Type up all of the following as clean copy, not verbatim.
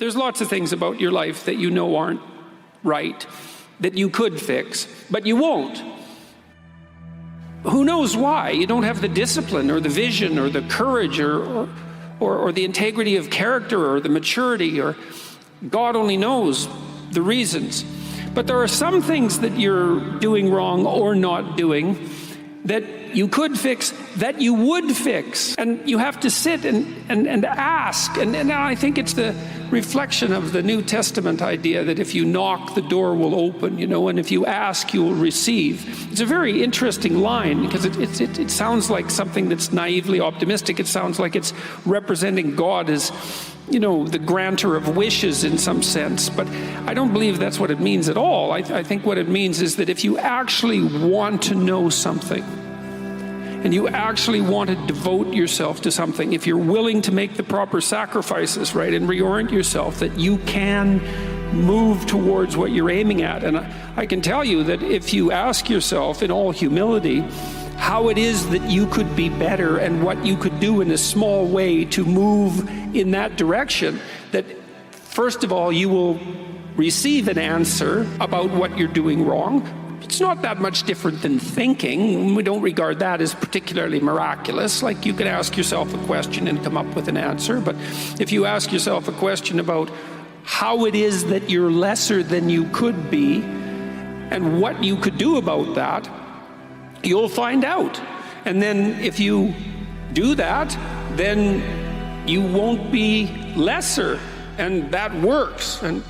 There's lots of things about your life that you know aren't right, that you could fix, but you won't. Who knows why? You don't have the discipline or the vision or the courage or the integrity of character or the maturity, or God only knows the reasons. But there are some things that you're doing wrong or not doing that you could fix, that you would fix. And you have to sit and ask. And I think it's the reflection of the New Testament idea that if you knock, the door will open, and if you ask, you will receive. It's a very interesting line because it sounds like something that's naively optimistic. It sounds like it's representing God as, the grantor of wishes in some sense. But I don't believe that's what it means at all. I think what it means is that if you actually want to know something, and you actually want to devote yourself to something, if you're willing to make the proper sacrifices, right, and reorient yourself, that you can move towards what you're aiming at. And I can tell you that if you ask yourself in all humility how it is that you could be better and what you could do in a small way to move in that direction, that first of all, you will receive an answer about what you're doing wrong. It's not that much different than thinking. We don't regard that as particularly miraculous. Like, you can ask yourself a question and come up with an answer. But if you ask yourself a question about how it is that you're lesser than you could be and what you could do about that, you'll find out. And then if you do that, then you won't be lesser. And that works. And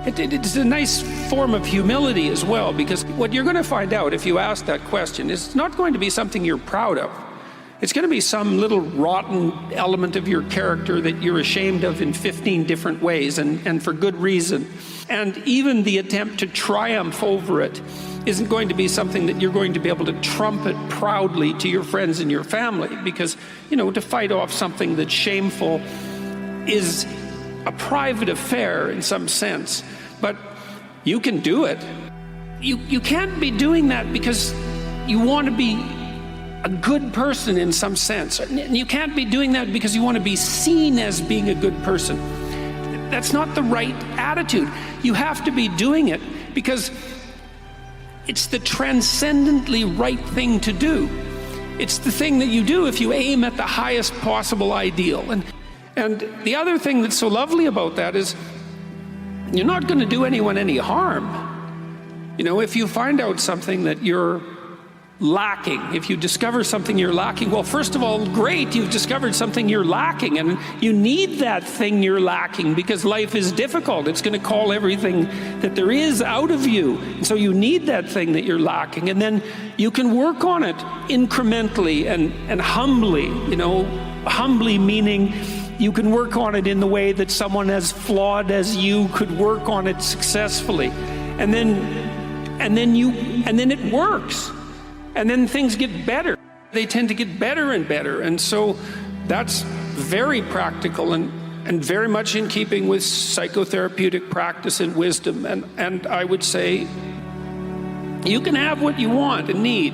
it's a nice form of humility as well, because what you're going to find out if you ask that question is it's not going to be something you're proud of. It's going to be some little rotten element of your character that you're ashamed of in 15 different ways, and for good reason. And even the attempt to triumph over it isn't going to be something that you're going to be able to trumpet proudly to your friends and your family, because, to fight off something that's shameful is a private affair in some sense, but you can do it. You can't be doing that because you want to be a good person in some sense. And you can't be doing that because you want to be seen as being a good person. That's not the right attitude. You have to be doing it because it's the transcendently right thing to do. It's the thing that you do if you aim at the highest possible ideal. And the other thing that's so lovely about that is you're not going to do anyone any harm. If you find out something that you're lacking, if you discover something you're lacking, well, first of all, great, you've discovered something you're lacking, and you need that thing you're lacking because life is difficult. It's going to call everything that there is out of you. And so you need that thing that you're lacking, and then you can work on it incrementally and humbly, humbly meaning you can work on it in the way that someone as flawed as you could work on it successfully. And then it works. And then things get better. They tend to get better and better. And so that's very practical and very much in keeping with psychotherapeutic practice and wisdom. And I would say you can have what you want and need,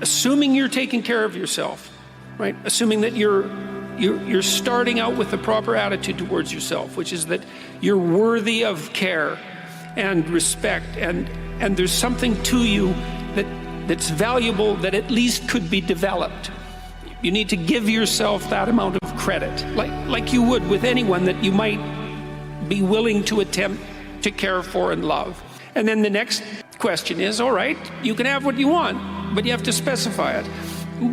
assuming you're taking care of yourself, right? Assuming that you're starting out with the proper attitude towards yourself, which is that you're worthy of care and respect, and there's something to you that's valuable that at least could be developed. You need to give yourself that amount of credit, like you would with anyone that you might be willing to attempt to care for and love. And then the next question is, all right, you can have what you want, but you have to specify it.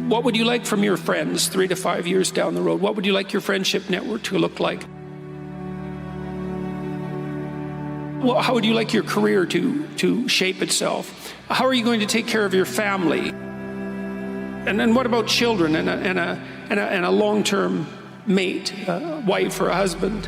What would you like from your friends 3 to 5 years down the road? What would you like your friendship network to look like? Well, how would you like your career to shape itself? How are you going to take care of your family? And then what about children and a long-term mate, a wife or a husband?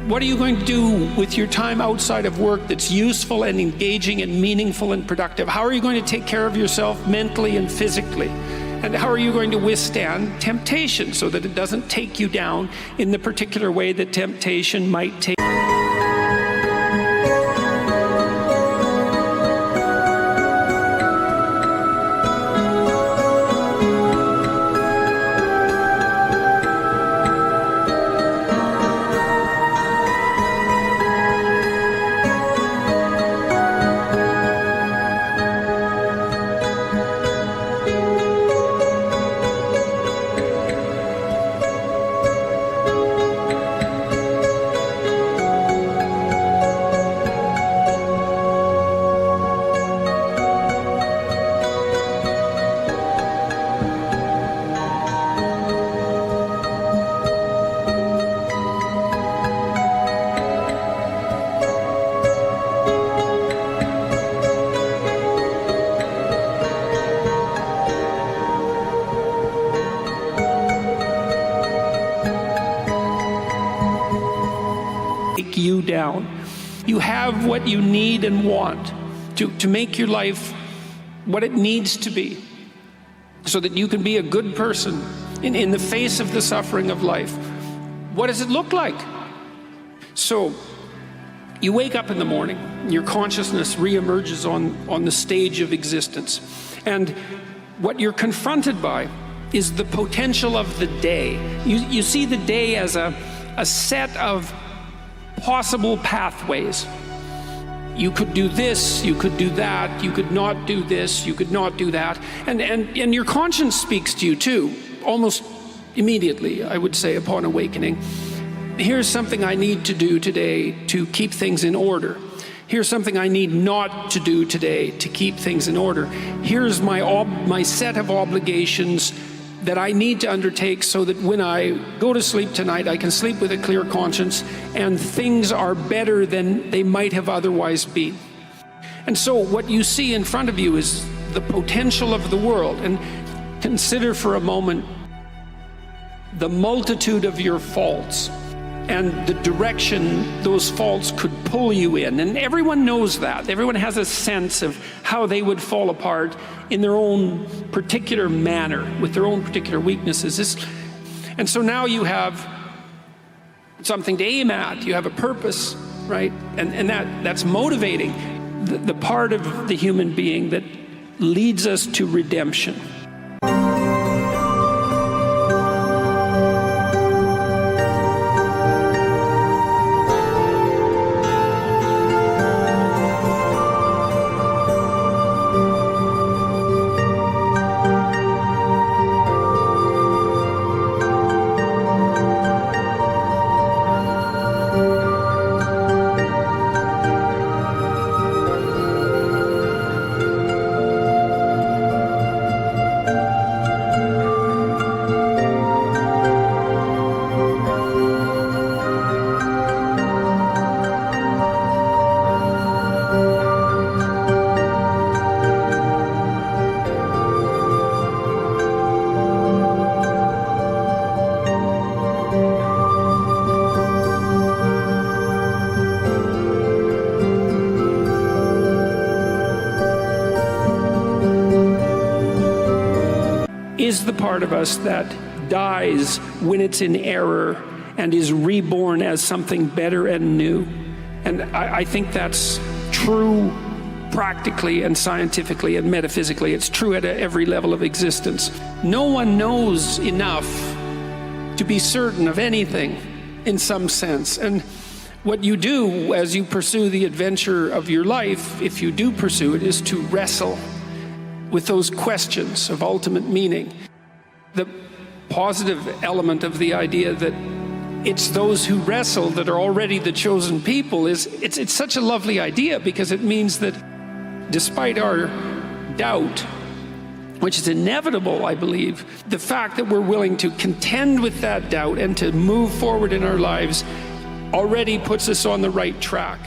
What are you going to do with your time outside of work that's useful and engaging and meaningful and productive? How are you going to take care of yourself mentally and physically? And how are you going to withstand temptation so that it doesn't take you down in the particular way that temptation might take? down. You have what you need and want to make your life what it needs to be, so that you can be a good person in the face of the suffering of life. What does it look like? So you wake up in the morning, your consciousness reemerges on the stage of existence, and what you're confronted by is the potential of the day. You see the day as a set of possible pathways. You could do this, you could do that, you could not do this, you could not do that. And your conscience speaks to you too, almost immediately, I would say, upon awakening. Here's something I need to do today to keep things in order. Here's something I need not to do today to keep things in order. Here's my set of obligations that I need to undertake so that when I go to sleep tonight, I can sleep with a clear conscience and things are better than they might have otherwise been. And so what you see in front of you is the potential of the world. And consider for a moment the multitude of your faults and the direction those faults could pull you in. And everyone knows that. Everyone has a sense of how they would fall apart in their own particular manner, with their own particular weaknesses. And so now you have something to aim at. You have a purpose, right? And that's motivating the part of the human being that leads us to redemption. Is the part of us that dies when it's in error and is reborn as something better and new. And I think that's true practically and scientifically and metaphysically. It's true at every level of existence. No one knows enough to be certain of anything in some sense. And what you do as you pursue the adventure of your life, if you do pursue it, is to wrestle with those questions of ultimate meaning. The positive element of the idea that it's those who wrestle that are already the chosen people it's such a lovely idea, because it means that despite our doubt, which is inevitable, I believe, the fact that we're willing to contend with that doubt and to move forward in our lives already puts us on the right track.